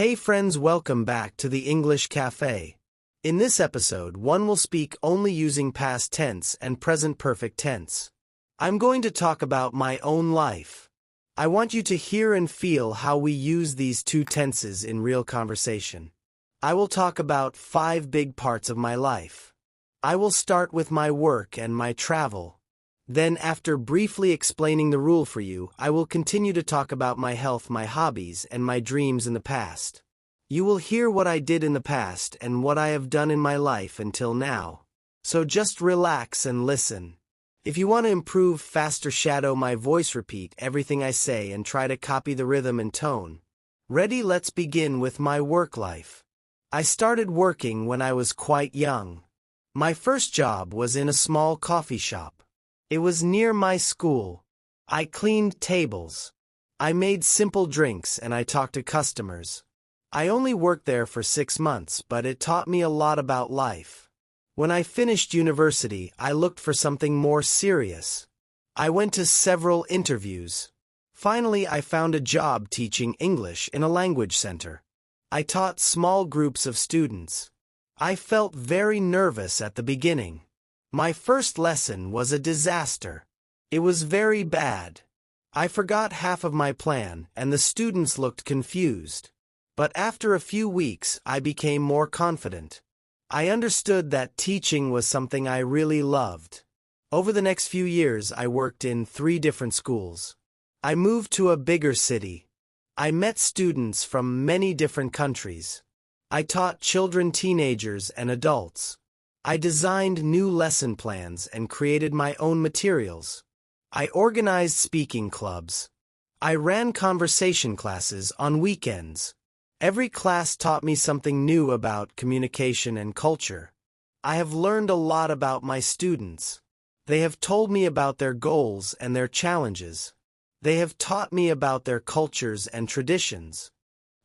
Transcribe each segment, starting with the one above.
Hey friends, welcome back to the English Cafe. In this episode, one will speak only using past tense and present perfect tense. I'm going to talk about my own life. I want you to hear and feel how we use these two tenses in real conversation. I will talk about 5 big parts of my life. I will start with my work and my travel. Then, after briefly explaining the rule for you, I will continue to talk about my health, my hobbies, and my dreams in the past. You will hear what I did in the past and what I have done in my life until now. So just relax and listen. If you want to improve faster, shadow my voice, repeat everything I say and try to copy the rhythm and tone. Ready? Let's begin with my work life. I started working when I was quite young. My first job was in a small coffee shop. It was near my school. I cleaned tables. I made simple drinks and I talked to customers. I only worked there for 6 months, but it taught me a lot about life. When I finished university, I looked for something more serious. I went to several interviews. Finally, I found a job teaching English in a language center. I taught small groups of students. I felt very nervous at the beginning. My first lesson was a disaster. It was very bad. I forgot half of my plan, and the students looked confused. But after a few weeks, I became more confident. I understood that teaching was something I really loved. Over the next few years, I worked in 3 different schools. I moved to a bigger city. I met students from many different countries. I taught children, teenagers, and adults. I designed new lesson plans and created my own materials. I organized speaking clubs. I ran conversation classes on weekends. Every class taught me something new about communication and culture. I have learned a lot about my students. They have told me about their goals and their challenges. They have taught me about their cultures and traditions.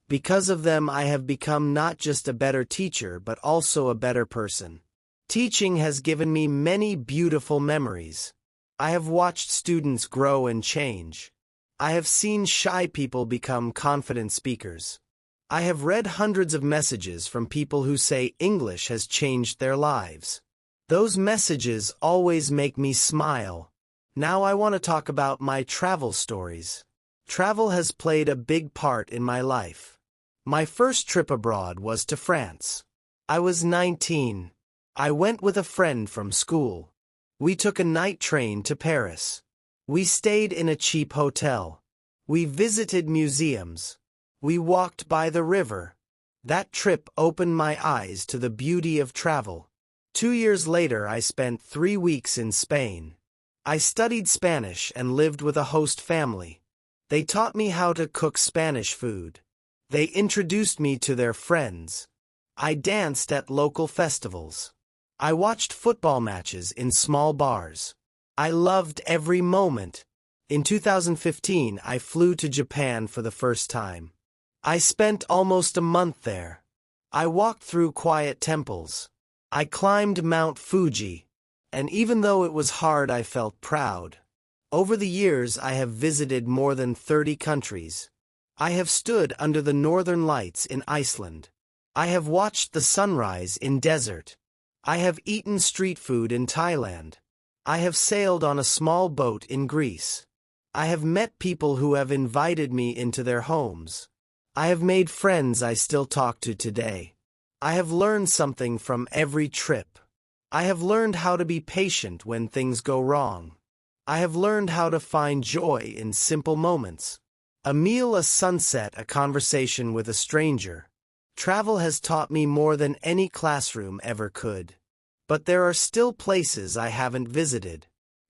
Because of them, I have become not just a better teacher but also a better person. Teaching has given me many beautiful memories. I have watched students grow and change. I have seen shy people become confident speakers. I have read hundreds of messages from people who say English has changed their lives. Those messages always make me smile. Now I want to talk about my travel stories. Travel has played a big part in my life. My first trip abroad was to France. I was 19. I went with a friend from school. We took a night train to Paris. We stayed in a cheap hotel. We visited museums. We walked by the river. That trip opened my eyes to the beauty of travel. 2 years later, I spent 3 weeks in Spain. I studied Spanish and lived with a host family. They taught me how to cook Spanish food. They introduced me to their friends. I danced at local festivals. I watched football matches in small bars. I loved every moment. In 2015, I flew to Japan for the first time. I spent almost a month there. I walked through quiet temples. I climbed Mount Fuji. And even though it was hard, I felt proud. Over the years, I have visited more than 30 countries. I have stood under the northern lights in Iceland. I have watched the sunrise in desert. I have eaten street food in Thailand. I have sailed on a small boat in Greece. I have met people who have invited me into their homes. I have made friends I still talk to today. I have learned something from every trip. I have learned how to be patient when things go wrong. I have learned how to find joy in simple moments. A meal, a sunset, a conversation with a stranger. Travel has taught me more than any classroom ever could. But there are still places I haven't visited.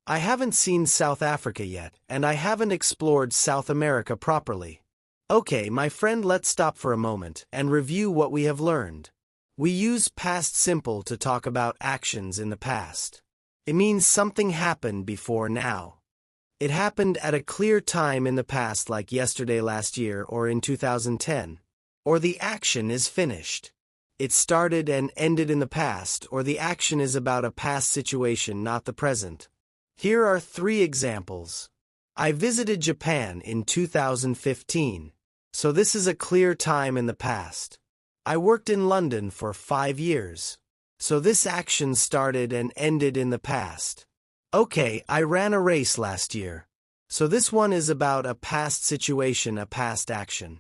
I haven't seen South Africa yet, and I haven't explored South America properly. Okay, my friend, let's stop for a moment and review what we have learned. We use past simple to talk about actions in the past. It means something happened before now. It happened at a clear time in the past, like yesterday, last year, or in 2010. Or the action is finished. It started and ended in the past, or the action is about a past situation, not the present. Here are 3 examples. I visited Japan in 2015. So this is a clear time in the past. I worked in London for 5 years. So this action started and ended in the past. Okay, I ran a race last year. So this one is about a past situation, a past action.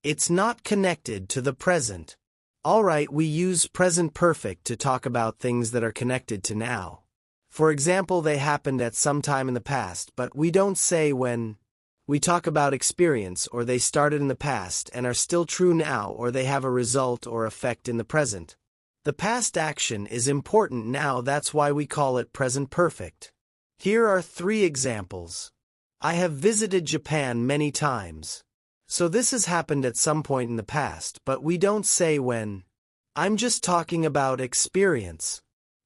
It's not connected to the present. Alright, we use present perfect to talk about things that are connected to now. For example, they happened at some time in the past, but we don't say when. We talk about experience, or they started in the past and are still true now, or they have a result or effect in the present. The past action is important now, that's why we call it present perfect. Here are 3 examples. I have visited Japan many times. So this has happened at some point in the past, but we don't say when. I'm just talking about experience.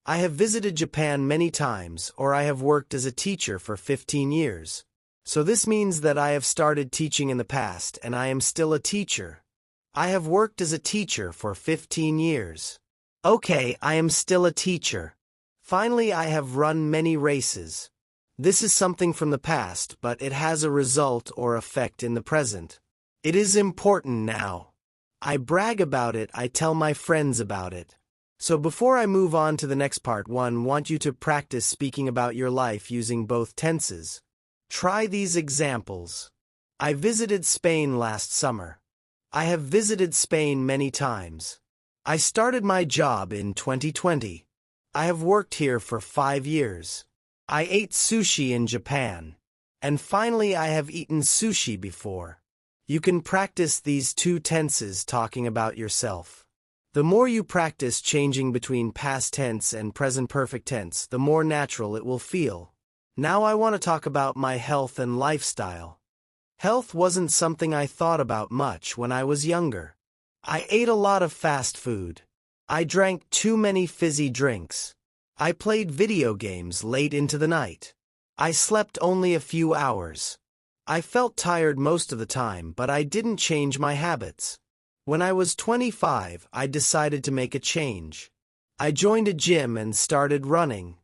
I have visited Japan many times, or I have worked as a teacher for 15 years. So this means that I have started teaching in the past and I am still a teacher. I have worked as a teacher for 15 years. Okay, I am still a teacher. Finally, I have run many races. This is something from the past, but it has a result or effect in the present. It is important now. I brag about it, I tell my friends about it. So before I move on to the next part, I want you to practice speaking about your life using both tenses. Try these examples. I visited Spain last summer. I have visited Spain many times. I started my job in 2020. I have worked here for 5 years. I ate sushi in Japan. And finally, I have eaten sushi before. You can practice these 2 tenses talking about yourself. The more you practice changing between past tense and present perfect tense, the more natural it will feel. Now I want to talk about my health and lifestyle. Health wasn't something I thought about much when I was younger. I ate a lot of fast food. I drank too many fizzy drinks. I played video games late into the night. I slept only a few hours. I felt tired most of the time, but I didn't change my habits. When I was 25, I decided to make a change. I joined a gym and started running.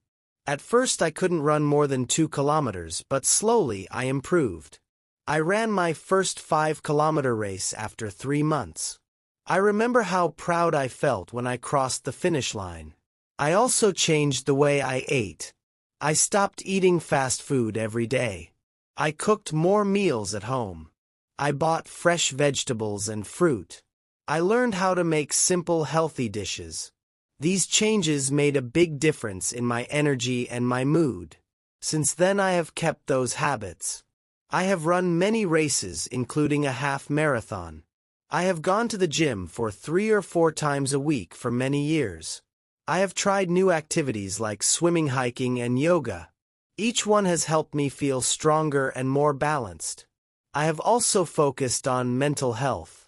At first I couldn't run more than 2 kilometers, but slowly I improved. I ran my first 5-kilometer race after 3 months. I remember how proud I felt when I crossed the finish line. I also changed the way I ate. I stopped eating fast food every day. I cooked more meals at home. I bought fresh vegetables and fruit. I learned how to make simple, healthy dishes. These changes made a big difference in my energy and my mood. Since then I have kept those habits. I have run many races, including a half marathon. I have gone to the gym for 3 or 4 times a week for many years. I have tried new activities like swimming, hiking, and yoga. Each one has helped me feel stronger and more balanced. I have also focused on mental health.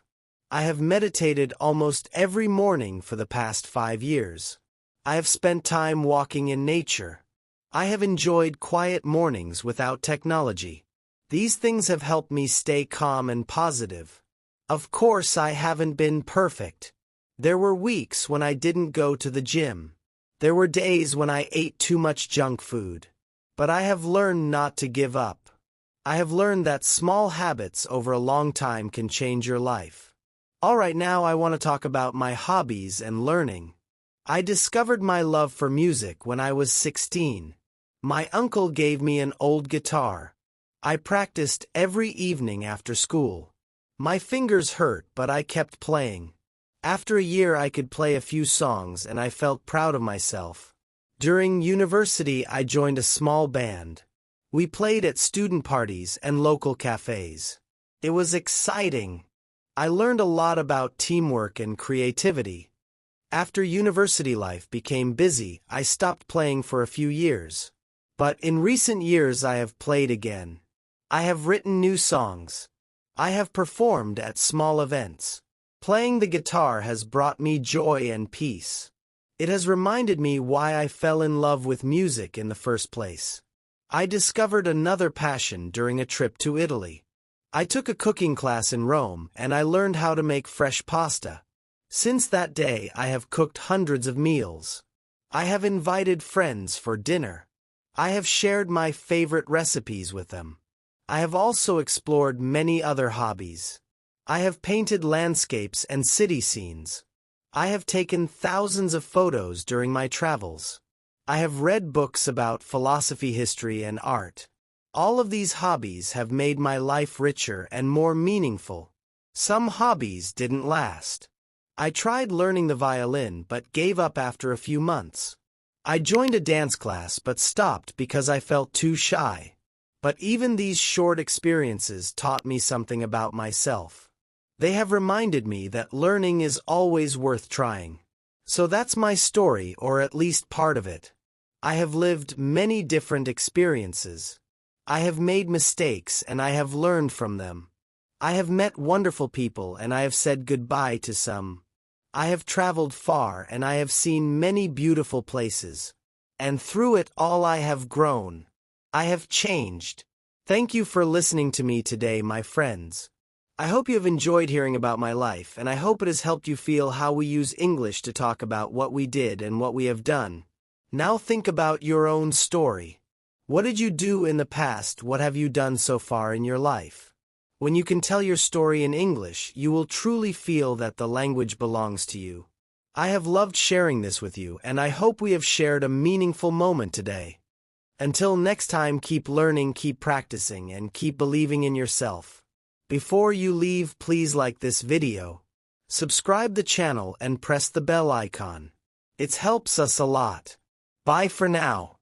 I have meditated almost every morning for the past 5 years. I have spent time walking in nature. I have enjoyed quiet mornings without technology. These things have helped me stay calm and positive. Of course, I haven't been perfect. There were weeks when I didn't go to the gym. There were days when I ate too much junk food. But I have learned not to give up. I have learned that small habits over a long time can change your life. Alright, now I want to talk about my hobbies and learning. I discovered my love for music when I was 16. My uncle gave me an old guitar. I practiced every evening after school. My fingers hurt, but I kept playing. After a year I could play a few songs and I felt proud of myself. During university I joined a small band. We played at student parties and local cafes. It was exciting. I learned a lot about teamwork and creativity. After university life became busy, I stopped playing for a few years. But in recent years I have played again. I have written new songs. I have performed at small events. Playing the guitar has brought me joy and peace. It has reminded me why I fell in love with music in the first place. I discovered another passion during a trip to Italy. I took a cooking class in Rome and I learned how to make fresh pasta. Since that day I have cooked hundreds of meals. I have invited friends for dinner. I have shared my favorite recipes with them. I have also explored many other hobbies. I have painted landscapes and city scenes. I have taken thousands of photos during my travels. I have read books about philosophy, history, and art. All of these hobbies have made my life richer and more meaningful. Some hobbies didn't last. I tried learning the violin but gave up after a few months. I joined a dance class but stopped because I felt too shy. But even these short experiences taught me something about myself. They have reminded me that learning is always worth trying. So that's my story, or at least part of it. I have lived many different experiences. I have made mistakes and I have learned from them. I have met wonderful people and I have said goodbye to some. I have traveled far and I have seen many beautiful places. And through it all I have grown. I have changed. Thank you for listening to me today, my friends. I hope you have enjoyed hearing about my life, and I hope it has helped you feel how we use English to talk about what we did and what we have done. Now think about your own story. What did you do in the past? What have you done so far in your life? When you can tell your story in English, you will truly feel that the language belongs to you. I have loved sharing this with you, and I hope we have shared a meaningful moment today. Until next time, keep learning, keep practicing, and keep believing in yourself. Before you leave, please like this video, subscribe the channel, and press the bell icon. It helps us a lot. Bye for now.